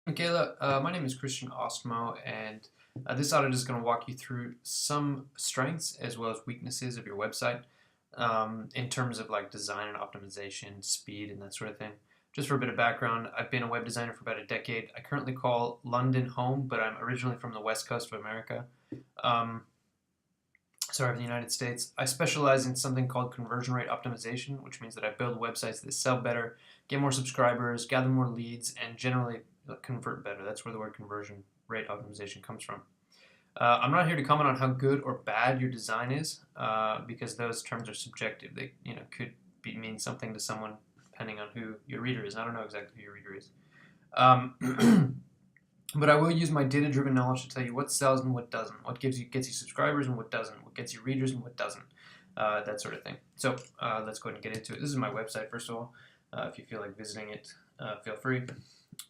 Okay, look, my name is Christian Ostmo, and this audit is going to walk you through some strengths as well as weaknesses of your website in terms of like design and optimization, speed, and that sort of thing. Just for a bit of background, I've been a web designer for about a decade. I currently call London home, but I'm originally from the West Coast of America. Um, sorry, the United States. I specialize in something called conversion rate optimization, which means that I build websites that sell better, get more subscribers, gather more leads, and generally convert better. That's where the word conversion rate optimization comes from. I'm not here to comment on how good or bad your design is, because those terms are subjective. They, could mean something to someone depending on who your reader is. I don't know exactly who your reader is. But I will use my data-driven knowledge to tell you what sells and what doesn't, what gets you subscribers and what doesn't, what gets you readers and what doesn't, that sort of thing. So let's go ahead and get into it. This is my website, first of all. If you feel like visiting it, feel free.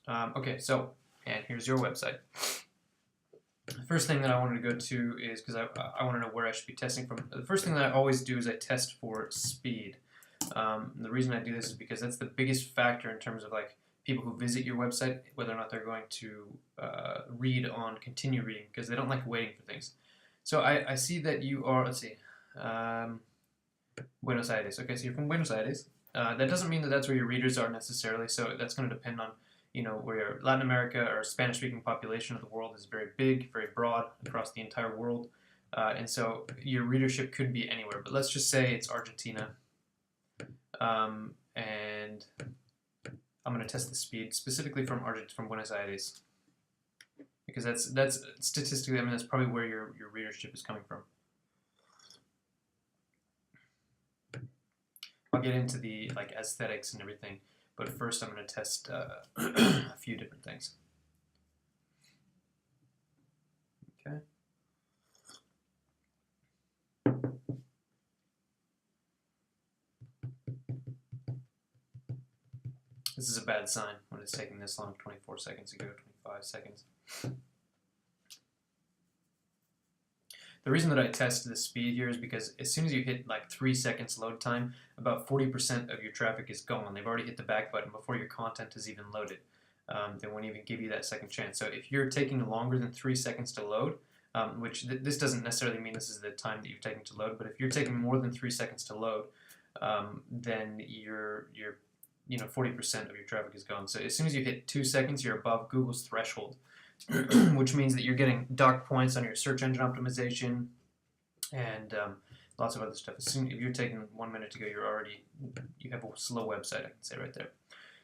Okay, so, and here's your website. The first thing that I wanted to go to is, because I want to know where I should be testing from. The first thing that I always do is I test for speed. The reason I do this is because that's the biggest factor in terms of like people who visit your website, whether or not they're going to continue reading, because they don't like waiting for things. So I see that you are, let's see, Buenos Aires. Okay, so you're from Buenos Aires. That doesn't mean that that's where your readers are necessarily, so that's going to depend on where Latin America or Spanish-speaking population of the world is very big, very broad across the entire world, and so your readership could be anywhere. But let's just say it's Argentina, and I'm going to test the speed specifically from Buenos Aires, because that's statistically, I mean, that's probably where your readership is coming from. I'll get into the like aesthetics and everything, but first I'm going to test a few different things. Okay. This is a bad sign when it's taking this long, 24 seconds ago, 25 seconds. The reason that I test the speed here is because as soon as you hit like 3 seconds load time, about 40% of your traffic is gone. They've already hit the back button before your content is even loaded. They won't even give you that second chance. So if you're taking longer than 3 seconds to load, which this doesn't necessarily mean this is the time that you've taken to load, but if you're taking more than 3 seconds to load, then you're 40% of your traffic is gone. So as soon as you hit 2 seconds, you're above Google's threshold, which means that you're getting dock points on your search engine optimization and lots of other stuff. If you're taking 1 minute to go, you have a slow website, I can say right there.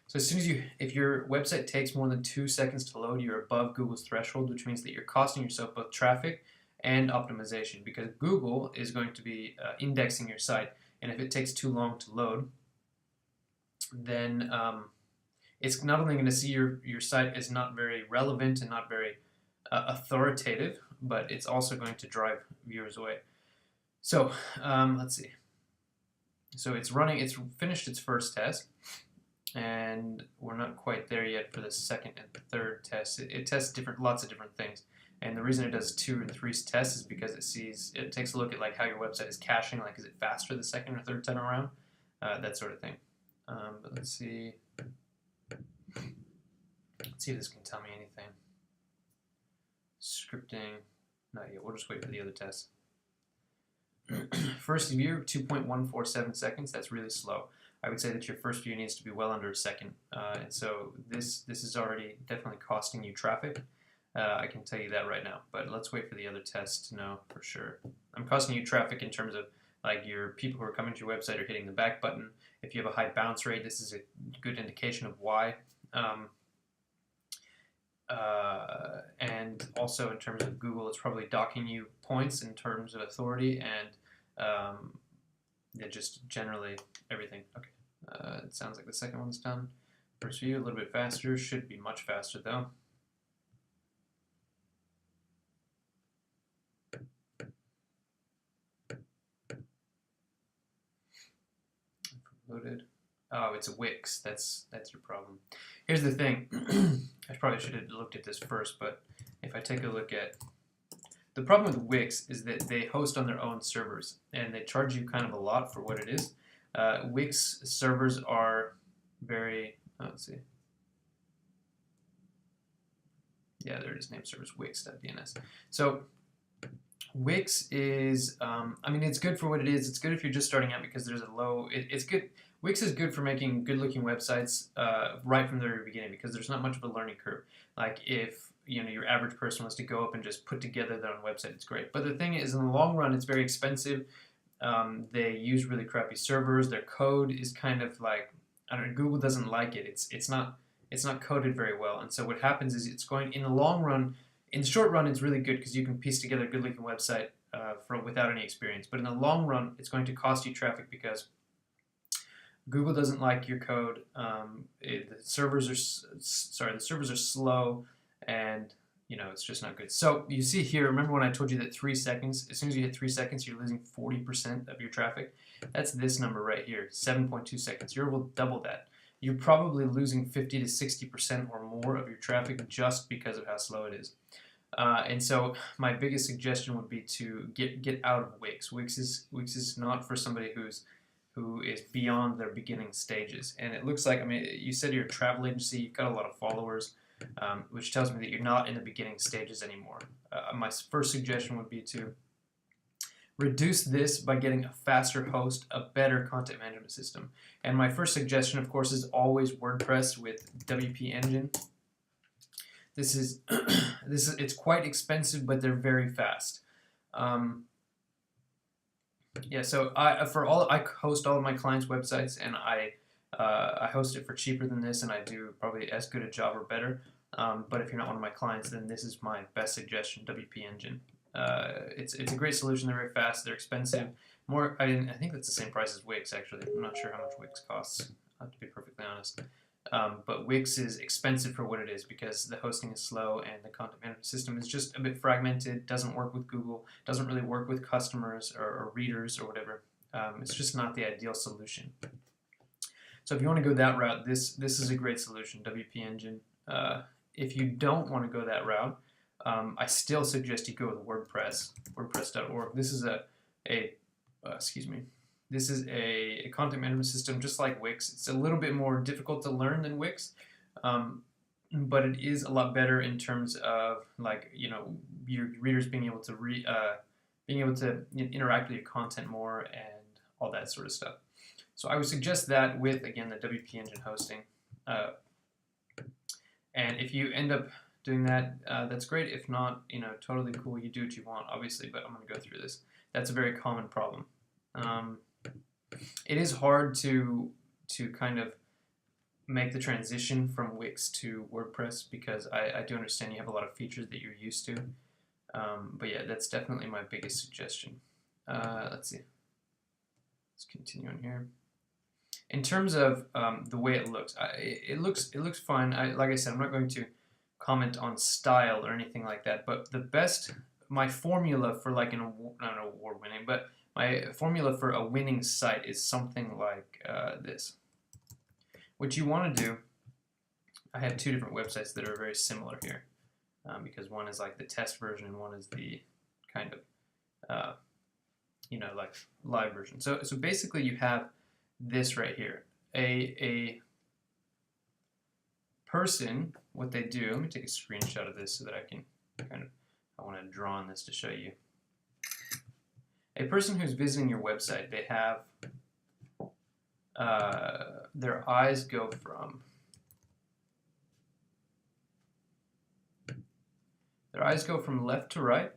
So as soon as if your website takes more than 2 seconds to load, you're above Google's threshold, which means that you're costing yourself both traffic and optimization, because Google is going to be indexing your site, and if it takes too long to load, then it's not only going to see your site as not very relevant and not very authoritative, but it's also going to drive viewers away. So let's see. So it's finished its first test, and we're not quite there yet for the second and third test. It tests lots of different things, and the reason it does 2 and 3 tests is because it takes a look at like how your website is caching, like is it faster the second or third time around, that sort of thing. But let's see. Let's see if this can tell me anything. Scripting, not yet. We'll just wait for the other tests. First view, 2.147 seconds. That's really slow. I would say that your first view needs to be well under a second. And so this is already definitely costing you traffic. I can tell you that right now. But let's wait for the other tests to know for sure. I'm costing you traffic in terms of like your people who are coming to your website are hitting the back button. If you have a high bounce rate, this is a good indication of why. And also in terms of Google, it's probably docking you points in terms of authority and just generally everything. Okay, it sounds like the second one's done. First view, a little bit faster, should be much faster though. Loaded. Oh, it's a Wix. That's your problem. Here's the thing. I probably should have looked at this first, but if I take a look at the problem with Wix is that they host on their own servers, and they charge you kind of a lot for what it is. Wix servers are very, let's see. yeah, there it is, name servers wix.dns. So Wix is, I mean, it's good for what it is. It's good if you're just starting out because there's a low, it's good. Wix is good for making good looking websites right from the very beginning because there's not much of a learning curve. Like if, you know, your average person wants to go up and just put together their own website, it's great. But the thing is, in the long run, it's very expensive. They use really crappy servers. Their code is kind of like, I don't know, Google doesn't like it. It's not coded very well. And so what happens is it's going, in the long run, in the short run, it's really good because you can piece together a good-looking website without any experience. But in the long run, it's going to cost you traffic because Google doesn't like your code. The servers are slow, and you know it's just not good. So you see here. Remember when I told you that 3 seconds? As soon as you hit 3 seconds, you're losing 40% of your traffic. That's this number right here, 7.2 seconds. You're able to double that. You're probably losing 50 to 60% or more of your traffic just because of how slow it is. And so my biggest suggestion would be to get out of Wix. Wix is not for somebody who is beyond their beginning stages. And it looks like, I mean, you said you're a travel agency, you've got a lot of followers, which tells me that you're not in the beginning stages anymore. My first suggestion would be to reduce this by getting a faster host, a better content management system. And my first suggestion, of course, is always WordPress with WP Engine. This is it's quite expensive, but they're very fast. Yeah, so I host all of my clients' websites, and I host it for cheaper than this, and I do probably as good a job or better. But if you're not one of my clients, then this is my best suggestion: WP Engine. It's a great solution. They're very fast. They're expensive. I think that's the same price as Wix. Actually, I'm not sure how much Wix costs. I have to be perfectly honest. But Wix is expensive for what it is because the hosting is slow and the content management system is just a bit fragmented, doesn't work with Google, doesn't really work with customers or readers or whatever. It's just not the ideal solution. So if you want to go that route, this is a great solution, WP Engine. If you don't want to go that route, I still suggest you go with WordPress, WordPress.org. This is This is a content management system just like Wix. It's a little bit more difficult to learn than Wix, but it is a lot better in terms of, like, you know, your readers being able to interact with your content more and all that sort of stuff. So I would suggest that with, again, the WP Engine hosting. And if you end up doing that, that's great. If not, you know, totally cool. You do what you want, obviously, but I'm going to go through this. That's a very common problem. It is hard to kind of make the transition from Wix to WordPress because I do understand you have a lot of features that you're used to. But yeah, that's definitely my biggest suggestion. Let's see. Let's continue on here. In terms of the way it looks, it looks fine. Like I said, I'm not going to comment on style or anything like that. But my formula for like not an award-winning, but my formula for a winning site is something like this. What you want to do, I have two different websites that are very similar here because one is like the test version and one is the kind of, you know, like live version. So basically you have this right here. A person, what they do, let me take a screenshot of this so that I can I want to draw on this to show you. A person who's visiting your website, they have their eyes go from left to right.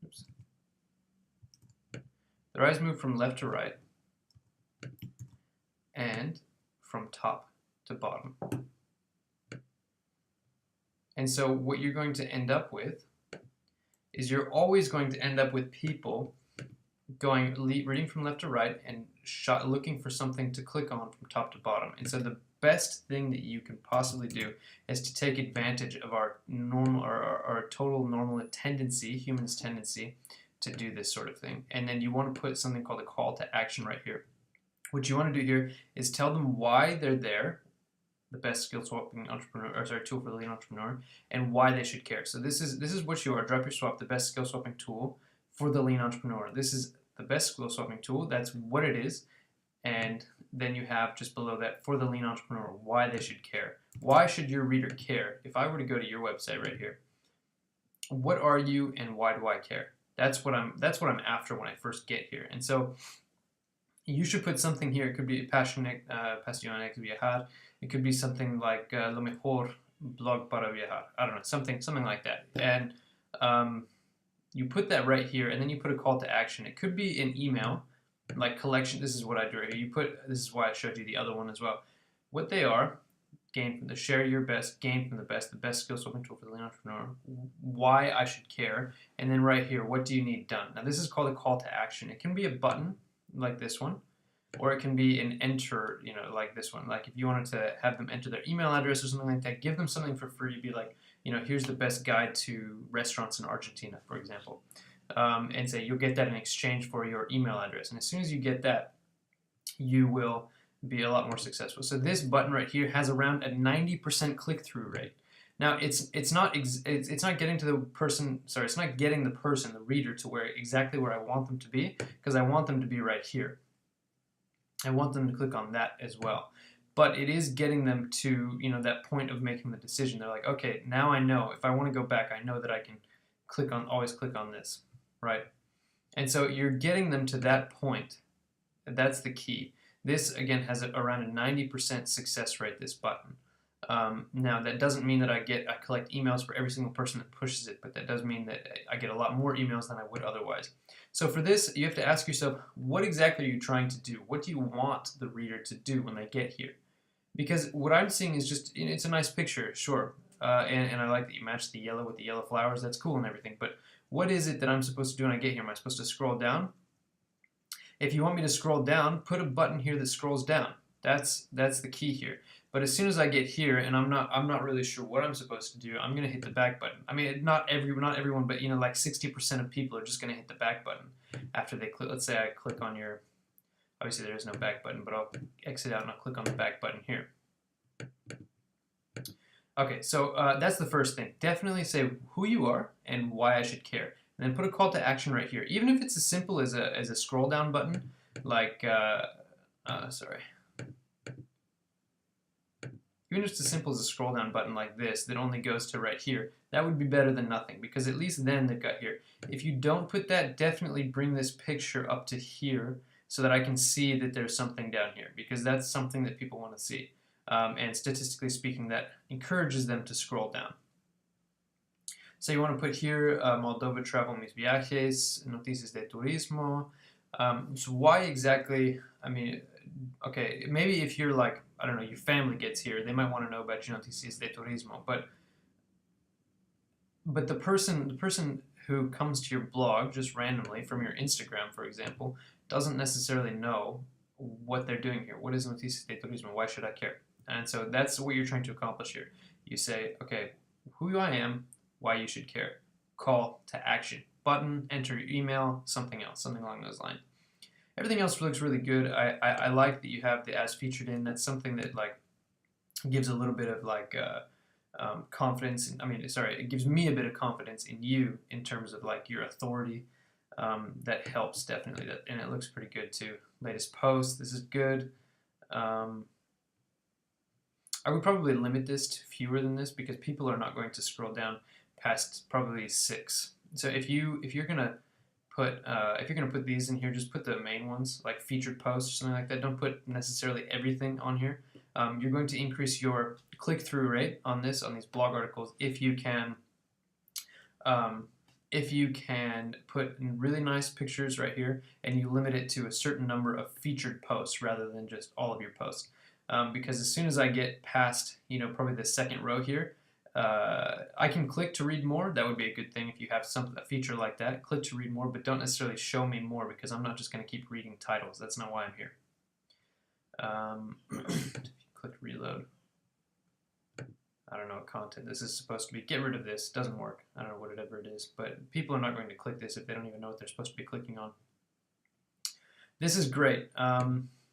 Oops. Their eyes move from left to right and from top to bottom. And so what you're going to end up with is you're always going to end up with people reading from left to right and looking for something to click on from top to bottom. And so the best thing that you can possibly do is to take advantage of our normal or our total normal tendency, human's tendency, to do this sort of thing. And then you want to put something called a call to action right here. What you want to do here is tell them why they're there, the best skill swapping tool for the lean entrepreneur, and why they should care. So this is what you are. Drop Your Swap, the best skill swapping tool for the lean entrepreneur. This is the best skill swapping tool. That's what it is. And then you have just below that, for the lean entrepreneur, why they should care. Why should your reader care? If I were to go to your website right here, what are you and why do I care? That's what I'm after when I first get here. And so you should put something here. It could be Pasion, Viajar. It could be something like lo mejor blog para viajar. I don't know, something like that. And you put that right here, and then you put a call to action. It could be an email, like collection. This is what I do here. You put, this is why I showed you the other one as well. What they are: gain from the share your best, gain from the best skill swapping tool for the lean entrepreneur. Why I should care, and then right here, what do you need done? Now this is called a call to action. It can be a button like this one, or it can be an enter, like this one. Like if you wanted to have them enter their email address or something like that, give them something for free. Be like, here's the best guide to restaurants in Argentina, for example, and say you'll get that in exchange for your email address. And as soon as you get that, you will be a lot more successful. So this button right here has around a 90% click-through rate. Now it's not getting to the person. Sorry, it's not getting the reader, to exactly where I want them to be, because I want them to be right here. I want them to click on that as well. But it is getting them to that point of making the decision. They're like, okay, now I know if I want to go back, I know that I can always click on this, right? And so you're getting them to that point. That's the key. This again has around a 90% success rate, this button. Now that doesn't mean that I collect emails for every single person that pushes it, but that does mean that I get a lot more emails than I would otherwise. So for this, you have to ask yourself, what exactly are you trying to do? What do you want the reader to do when they get here? Because what I'm seeing is just, it's a nice picture, sure, and I like that you match the yellow with the yellow flowers. That's cool and everything, but what is it that I'm supposed to do when I get here? Am I supposed to scroll down? If you want me to scroll down, put a button here that scrolls down. That's the key here. But as soon as I get here and I'm not really sure what I'm supposed to do, I'm gonna hit the back button. I mean, not everyone, but like 60% of people are just gonna hit the back button after they click. Let's say I click on your. Obviously, there is no back button, but I'll exit out and I'll click on the back button here. Okay, so that's the first thing. Definitely say who you are and why I should care. And then put a call to action right here. Even if it's as simple as a scroll down button, like, even if it's as simple as a scroll down button like this that only goes to right here, that would be better than nothing, because at least then they've got here. If you don't put that, definitely bring this picture up to here so that I can see that there's something down here, because that's something that people want to see. And statistically speaking, that encourages them to scroll down. So you want to put here, Moldova travel mis viajes, noticias de turismo. So why exactly, I mean, okay, maybe if you're like, I don't know, your family gets here, they might want to know about your noticias de turismo, but the person who comes to your blog just randomly from your Instagram, for example, doesn't necessarily know what they're doing here. What is noticias de turismo? Why should I care? And so that's what you're trying to accomplish here. You say, okay, who I am, why you should care. Call to action. Button, enter your email, something else, something along those lines. Everything else looks really good. I like that you have the as featured in. That's something that like gives a little bit of like confidence. It gives me a bit of confidence in you in terms of like your authority. That helps definitely. And it looks pretty good too. Latest post. This is good. I would probably limit this to fewer than this, because people are not going to scroll down past probably 6. So if you're gonna put these in here, just put the main ones, like featured posts or something like that. Don't put necessarily everything on here. You're going to increase your click-through rate on these blog articles if you can put really nice pictures right here, and you limit it to a certain number of featured posts rather than just all of your posts. Because as soon as I get past, probably the second row here, I can click to read more. That would be a good thing if you have a feature like that. Click to read more, but don't necessarily show me more, because I'm not just going to keep reading titles. That's not why I'm here. Click reload. I don't know what content this is supposed to be. Get rid of this. It doesn't work. I don't know whatever it is, but people are not going to click this if they don't even know what they're supposed to be clicking on. This is great.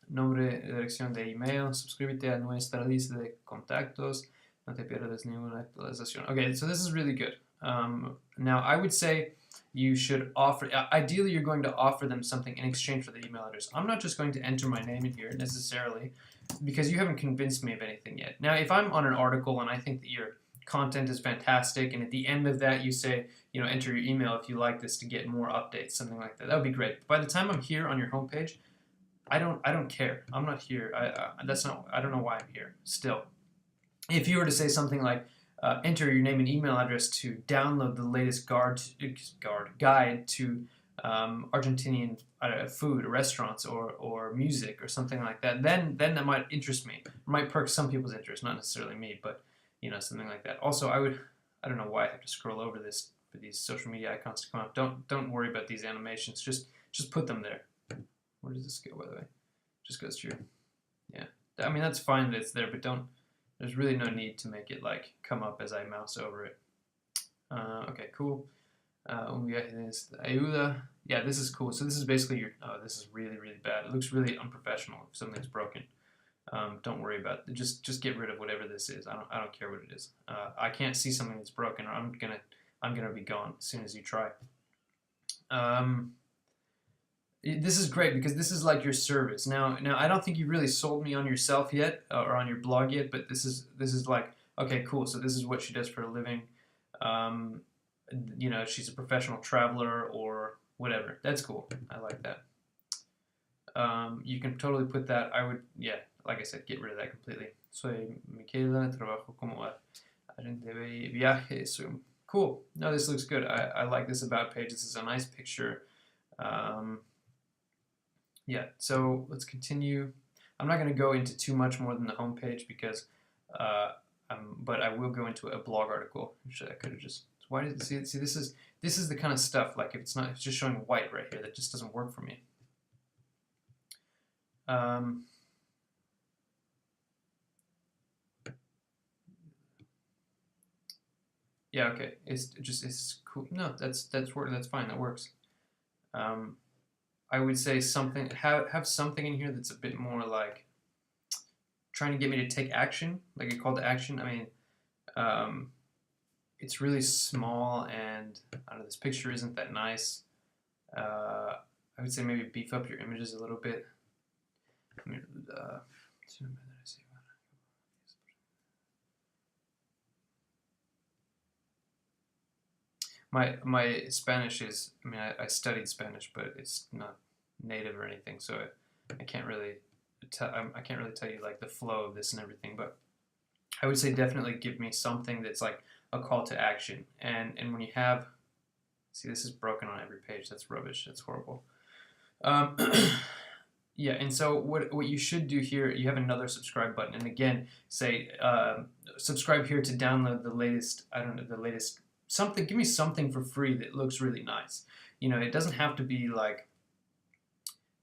Nombre, dirección de email. Suscríbete a nuestra lista de contactos. No te pierdas ninguna actualización. Okay, so this is really good. Now I would say you should offer, ideally you're going to offer them something in exchange for the email address. I'm not just going to enter my name in here necessarily because you haven't convinced me of anything yet. Now, if I'm on an article and I think that your content is fantastic, and at the end of that you say, enter your email if you like this to get more updates, something like that, that would be great. By the time I'm here on your homepage, I don't care. I'm not here. I don't know why I'm here still. If you were to say something like, enter your name and email address to download the latest guide to Argentinian food, or restaurants, or music, or something like that, then that might interest me. It might perk some people's interest, not necessarily me, but something like that. Also, I don't know why I have to scroll over this for these social media icons to come up. Don't worry about these animations. Just put them there. Where does this go, by the way? Just goes through. Yeah, I mean that's fine that it's there, but there's really no need to make it like come up as I mouse over it. Okay, cool. Ayuda. Yeah, this is cool. So this is basically your. Oh, this is really bad. It looks really unprofessional if something's broken. Don't worry about it. Just get rid of whatever this is. I don't care what it is. I can't see something that's broken, or I'm gonna be gone as soon as you try. This is great because this is like your service. Now I don't think you really sold me on yourself yet, or on your blog yet, but this is like, okay, cool. So this is what she does for a living. She's a professional traveler or whatever. That's cool. I like that. You can totally put that. Like I said, get rid of that completely. Soy Michaela, trabajo como agente de viajes. Cool. No, this looks good. I like this about page. This is a nice picture. Yeah, so let's continue. I'm not going to go into too much more than the home page because, but I will go into a blog article. Actually, I could have just. Why did see? This is the kind of stuff, like if it's just showing white right here, that just doesn't work for me. Yeah, okay. It's cool. No, that's fine. That works. I would say something. Have something in here that's a bit more like trying to get me to take action, like a call to action. I mean, it's really small, and I don't know, this picture isn't that nice. I would say maybe beef up your images a little bit. I mean, my Spanish is, I mean, I studied Spanish, but it's not native or anything, so I can't really tell you like the flow of this and everything. But I would say definitely give me something that's like a call to action. And when you have, see, this is broken on every page. That's rubbish. That's horrible. Yeah, and so what you should do here, you have another subscribe button, and again, say subscribe here to download the latest. I don't know, the latest something. Give me something for free that looks really nice. It doesn't have to be like.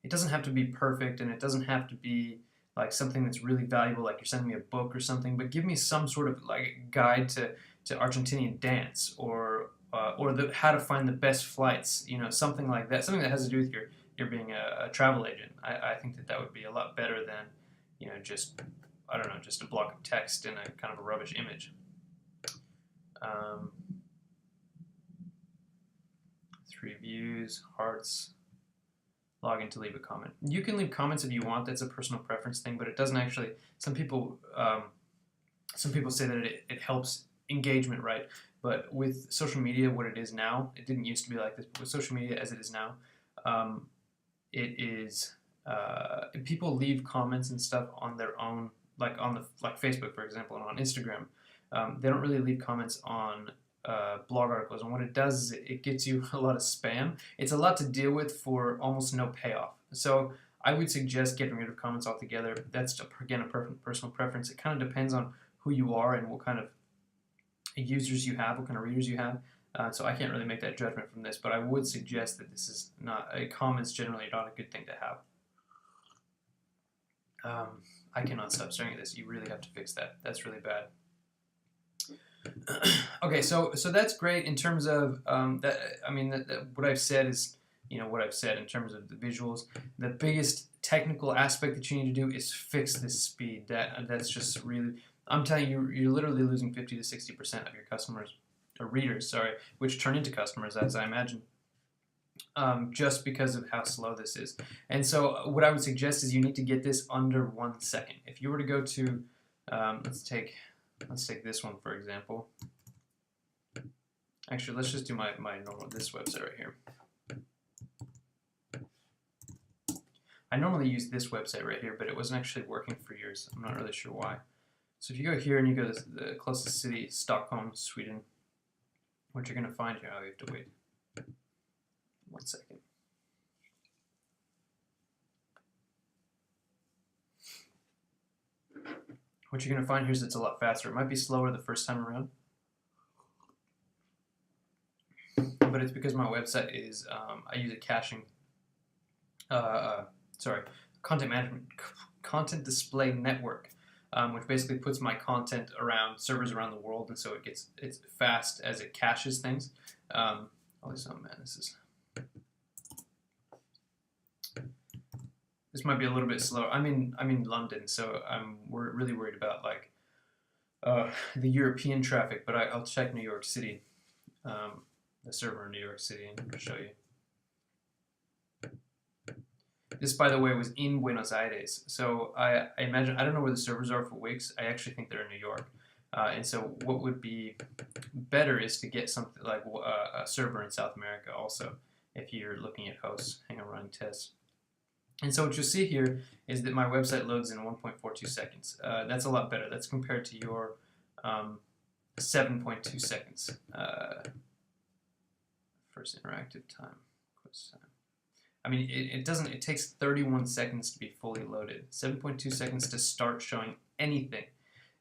It doesn't have to be perfect, and it doesn't have to be like something that's really valuable, like you're sending me a book or something. But give me some sort of like guide to Argentinian dance, or how to find the best flights. Something like that. Something that has to do with your being a travel agent. I think that would be a lot better than just, I don't know, just a block of text and a kind of a rubbish image. 3 views, hearts. Log in to leave a comment. You can leave comments if you want. That's a personal preference thing, but it doesn't actually. Some people say that it helps engagement, right? But with social media, what it is now, it didn't used to be like this. But with social media as it is now, it is people leave comments and stuff on their own, like Facebook, for example, and on Instagram. They don't really leave comments on blog articles, and what it does is it gets you a lot of spam. It's a lot to deal with for almost no payoff. So I would suggest getting rid of comments altogether. That's, again, a personal preference. It kind of depends on who you are and what kind of users you have, what kind of readers you have. So I can't really make that judgment from this, but I would suggest that this is not, comments generally are not a good thing to have. I cannot stop staring at this. You really have to fix that. That's really bad. Okay, so that's great in terms of that. I mean, what I've said is, what I've said in terms of the visuals. The biggest technical aspect that you need to do is fix this speed. That's just really, I'm telling you, you're literally losing 50 to 60% of your customers readers, sorry, which turn into customers, as I imagine, just because of how slow this is. And so what I would suggest is you need to get this under 1 second. If you were to go to, let's take this one for example. Actually, let's just do my normal, this website right here. I normally use this website right here, but it wasn't actually working for years. I'm not really sure why. So if you go here and you go to the closest city, Stockholm, Sweden, what you're going to find here, oh, you have to wait 1 second. What you're going to find here is it's a lot faster. It might be slower the first time around, but it's because my website is, I use a caching, content display network, which basically puts my content around servers around the world, and so it's fast as it caches things. Oh man, this might be a little bit slow. I'm in London, so we're really worried about like the European traffic, but I'll check New York City, the server in New York City, and I'll show you. This, by the way, was in Buenos Aires, so I imagine, I don't know where the servers are for Wix. I actually think they're in New York, and so what would be better is to get something like a server in South America also, if you're looking at hosts. Hang on, running tests. And so what you'll see here is that my website loads in 1.42 seconds. That's a lot better. That's compared to your 7.2 seconds. First interactive time. I mean, it takes 31 seconds to be fully loaded. 7.2 seconds to start showing anything,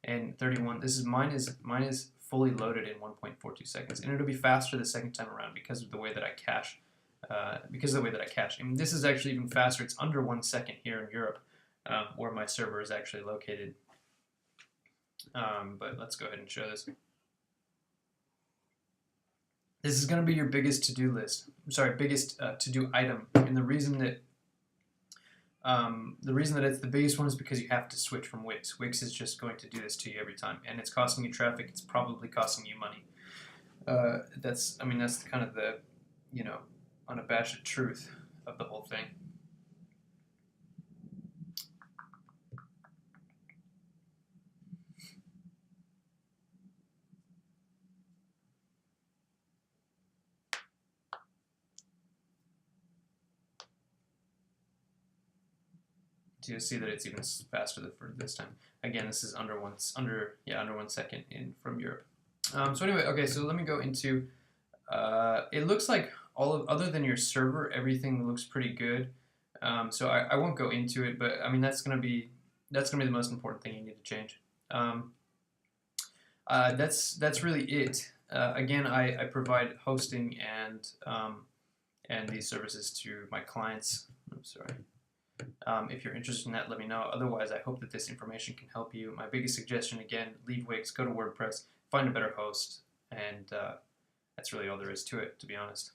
and 31. Mine is fully loaded in 1.42 seconds, and it'll be faster the second time around because of the way that I cache. And this is actually even faster. It's under 1 second here in Europe, where my server is actually located. But let's go ahead and show this. This is going to be your biggest to-do list. Biggest to-do item. And the reason that it's the biggest one is because you have to switch from Wix. Wix is just going to do this to you every time, and it's costing you traffic. It's probably costing you money. That's kind of the, unabashed truth of the whole thing. So you'll see that it's even faster for this time. Again, this is under 1 second in from Europe. So anyway, okay, so let me go into. It looks like other than your server, everything looks pretty good. So I won't go into it, but I mean that's gonna be the most important thing you need to change. That's really it. Again, I provide hosting and these services to my clients. I'm sorry. If you're interested in that, let me know. Otherwise, I hope that this information can help you. My biggest suggestion, again, leave Wix, go to WordPress, find a better host, and that's really all there is to it, to be honest.